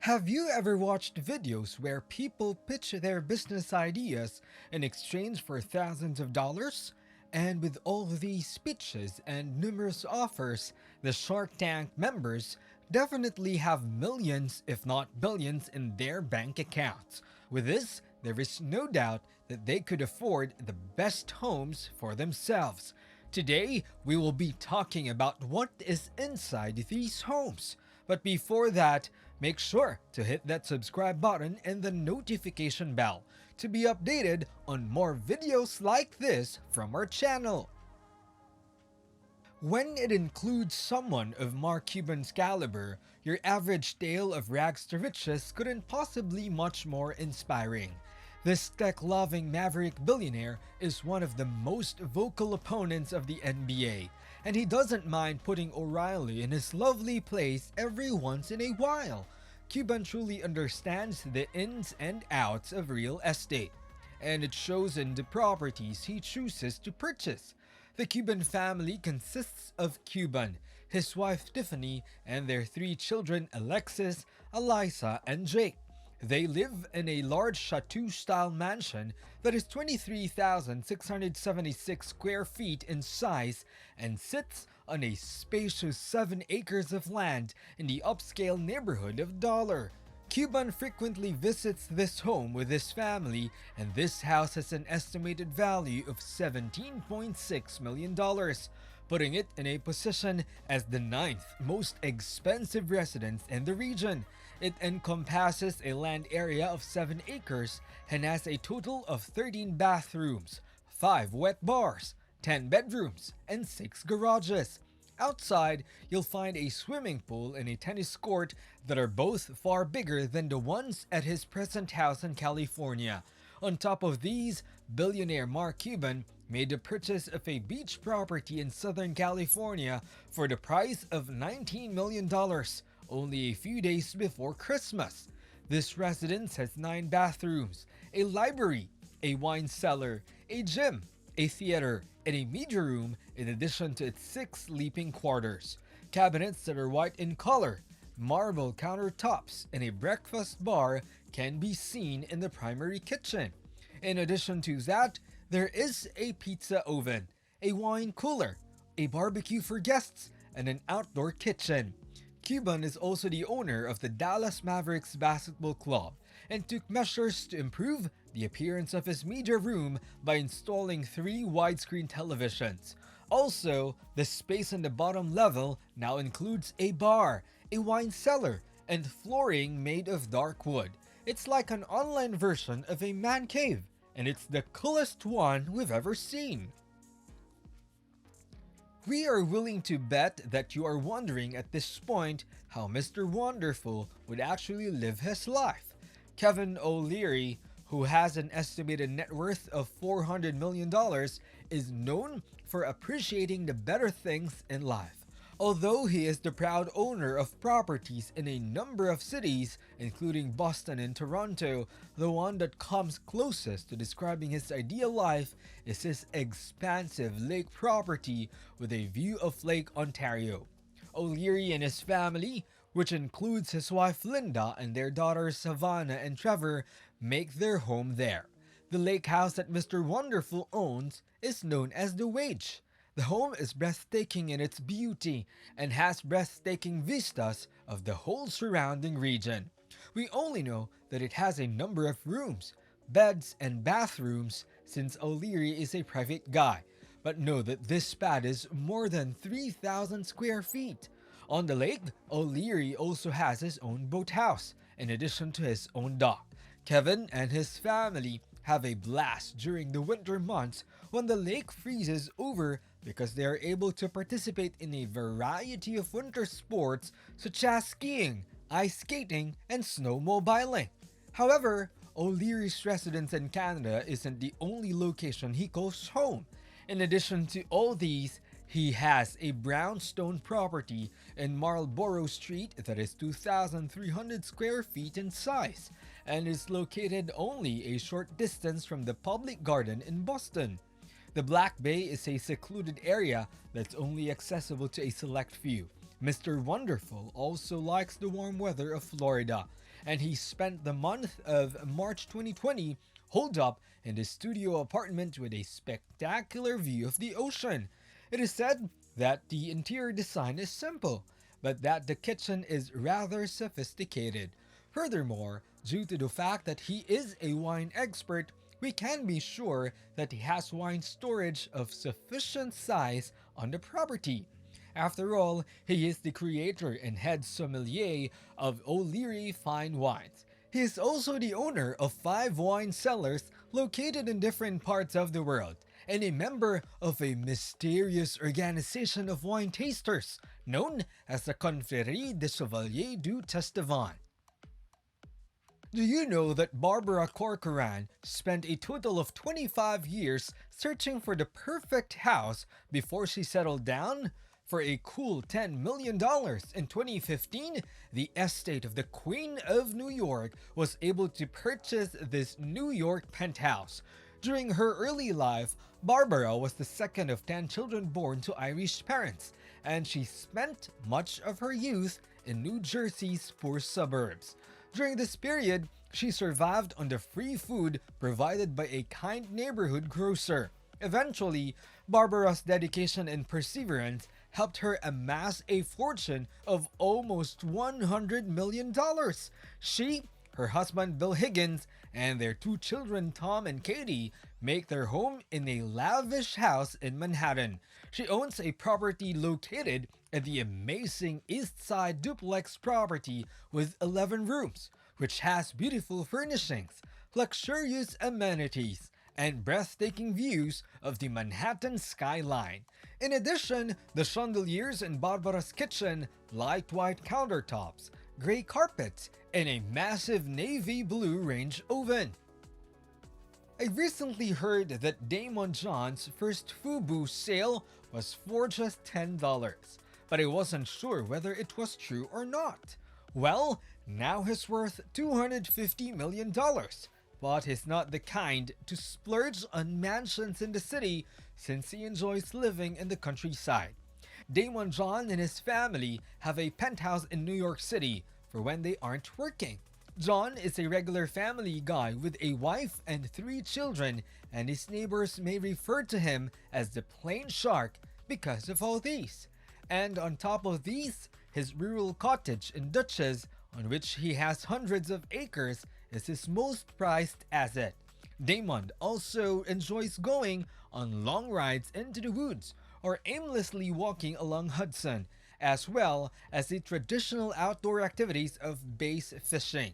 Have you ever watched videos where people pitch their business ideas in exchange for thousands of dollars? And with all these pitches and numerous offers, the Shark Tank members definitely have millions, if not billions, in their bank accounts. With this, there is no doubt that they could afford the best homes for themselves. Today, we will be talking about what is inside these homes. But before that, make sure to hit that subscribe button and the notification bell to be updated on more videos like this from our channel. When it includes someone of Mark Cuban's caliber, your average tale of rags to riches couldn't possibly much more inspiring. This tech-loving maverick billionaire is one of the most vocal opponents of the NBA, and he doesn't mind putting O'Reilly in his lovely place every once in a while. Cuban truly understands the ins and outs of real estate, and it shows in the properties he chooses to purchase. The Cuban family consists of Cuban, his wife Tiffany, and their three children Alexis, Eliza, and Jake. They live in a large chateau-style mansion that is 23,676 square feet in size and sits on a spacious 7 acres of land in the upscale neighborhood of Dollar. Cuban frequently visits this home with his family, and this house has an estimated value of $17.6 million, putting it in a position as the ninth most expensive residence in the region. It encompasses a land area of 7 acres and has a total of 13 bathrooms, 5 wet bars, 10 bedrooms, and 6 garages. Outside, you'll find a swimming pool and a tennis court that are both far bigger than the ones at his present house in California. On top of these, billionaire Mark Cuban made the purchase of a beach property in Southern California for the price of $19 million, only a few days before Christmas. This residence has 9 bathrooms, a library, a wine cellar, a gym, a theater, and a media room in addition to its 6 sleeping quarters. Cabinets that are white in color, marble countertops, and a breakfast bar can be seen in the primary kitchen. In addition to that, there is a pizza oven, a wine cooler, a barbecue for guests, and an outdoor kitchen. Cuban is also the owner of the Dallas Mavericks basketball club and took measures to improve the appearance of his media room by installing 3 widescreen televisions. Also, the space on the bottom level now includes a bar, a wine cellar, and flooring made of dark wood. It's like an online version of a man cave, and it's the coolest one we've ever seen. We are willing to bet that you are wondering at this point how Mr. Wonderful would actually live his life. Kevin O'Leary, who has an estimated net worth of $400 million, is known for appreciating the better things in life. Although he is the proud owner of properties in a number of cities, including Boston and Toronto, the one that comes closest to describing his ideal life is his expansive lake property with a view of Lake Ontario. O'Leary and his family, which includes his wife Linda and their daughters Savannah and Trevor, make their home there. The lake house that Mr. Wonderful owns is known as the Wage. The home is breathtaking in its beauty and has breathtaking vistas of the whole surrounding region. We only know that it has a number of rooms, beds, and bathrooms since O'Leary is a private guy, but know that this pad is more than 3,000 square feet. On the lake, O'Leary also has his own boathouse, in addition to his own dock. Kevin and his family have a blast during the winter months when the lake freezes over because they are able to participate in a variety of winter sports such as skiing, ice skating, and snowmobiling. However, O'Leary's residence in Canada isn't the only location he calls home. In addition to all these, he has a brownstone property in Marlborough Street that is 2,300 square feet in size and is located only a short distance from the Public Garden in Boston. The Black Bay is a secluded area that's only accessible to a select few. Mr. Wonderful also likes the warm weather of Florida and he spent the month of March 2020 holed up in the studio apartment with a spectacular view of the ocean. It is said that the interior design is simple, but that the kitchen is rather sophisticated. Furthermore, due to the fact that he is a wine expert, we can be sure that he has wine storage of sufficient size on the property. After all, he is the creator and head sommelier of O'Leary Fine Wines. He is also the owner of 5 wine cellars located in different parts of the world and a member of a mysterious organization of wine tasters known as the Confrérie des Chevaliers du Testament. Do you know that Barbara Corcoran spent a total of 25 years searching for the perfect house before she settled down? For a cool $10 million in 2015, the estate of the Queen of New York was able to purchase this New York penthouse. During her early life, Barbara was the second of 10 children born to Irish parents, and she spent much of her youth in New Jersey's poor suburbs. During this period, she survived on the free food provided by a kind neighborhood grocer. Eventually, Barbara's dedication and perseverance helped her amass a fortune of almost $100 million. She, her husband Bill Higgins, and their 2 children Tom and Katie make their home in a lavish house in Manhattan. She owns a property located at the amazing East Side duplex property with 11 rooms, which has beautiful furnishings, luxurious amenities, and breathtaking views of the Manhattan skyline. In addition, the chandeliers in Barbara's kitchen, light white countertops, gray carpets, and a massive navy blue range oven. I recently heard that Damon John's first FUBU sale was for just $10, but I wasn't sure whether it was true or not. Well, now he's worth $250 million, but he's not the kind to splurge on mansions in the city since he enjoys living in the countryside. Damon John and his family have a penthouse in New York City for when they aren't working. John is a regular family guy with a wife and 3 children, and his neighbors may refer to him as the plain shark because of all these. And on top of these, his rural cottage in Dutchess, on which he has hundreds of acres, is his most prized asset. Damon also enjoys going on long rides into the woods or aimlessly walking along Hudson, as well as the traditional outdoor activities of bass fishing,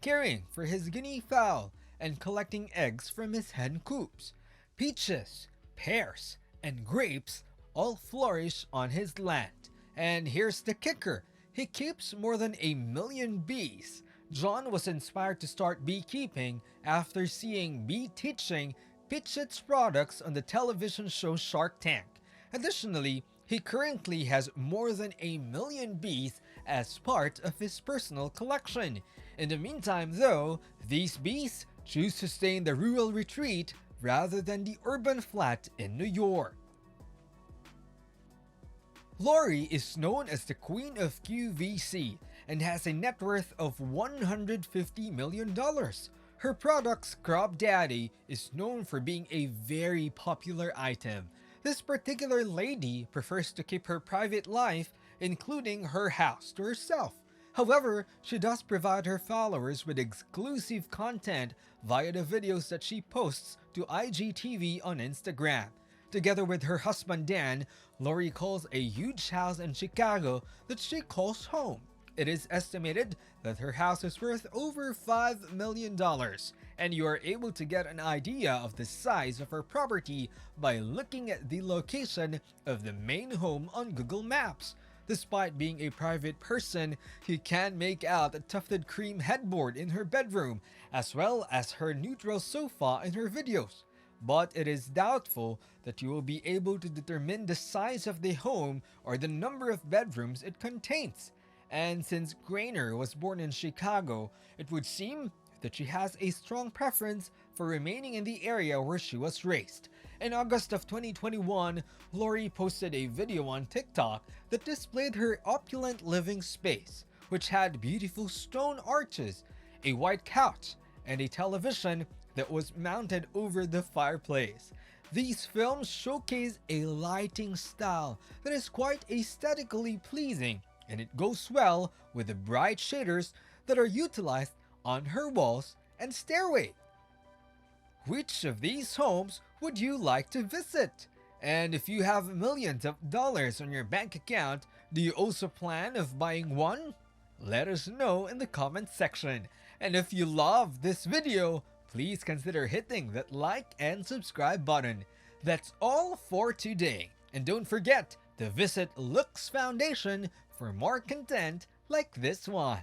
caring for his guinea fowl, and collecting eggs from his hen coops. Peaches, pears, and grapes all flourish on his land. And here's the kicker: he keeps more than 1 million bees. John was inspired to start beekeeping after seeing bee teaching pitch its products on the television show Shark Tank. Additionally, he currently has more than 1 million bees as part of his personal collection. In the meantime, though, these bees choose to stay in the rural retreat rather than the urban flat in New York. Lori is known as the Queen of QVC and has a net worth of $150 million. Her product, Scrub Daddy, is known for being a very popular item. This particular lady prefers to keep her private life, including her house, to herself. However, she does provide her followers with exclusive content via the videos that she posts to IGTV on Instagram. Together with her husband Dan, Lori calls a huge house in Chicago that she calls home. It is estimated that her house is worth over $5 million, and you are able to get an idea of the size of her property by looking at the location of the main home on Google Maps. Despite being a private person, you can make out a tufted cream headboard in her bedroom, as well as her neutral sofa in her videos. But it is doubtful that you will be able to determine the size of the home or the number of bedrooms it contains. And since Grainer was born in Chicago, it would seem that she has a strong preference for remaining in the area where she was raised. In August of 2021, Lori posted a video on TikTok that displayed her opulent living space. which had beautiful stone arches, a white couch, and a television that was mounted over the fireplace. These films showcase a lighting style that is quite aesthetically pleasing, and it goes well with the bright shaders that are utilized on her walls and stairway. Which of these homes would you like to visit? And if you have millions of dollars on your bank account, do you also plan of buying one? Let us know in the comment section. And if you love this video, please consider hitting that like and subscribe button. That's all for today. And don't forget to visit Lux Foundation for more content like this one.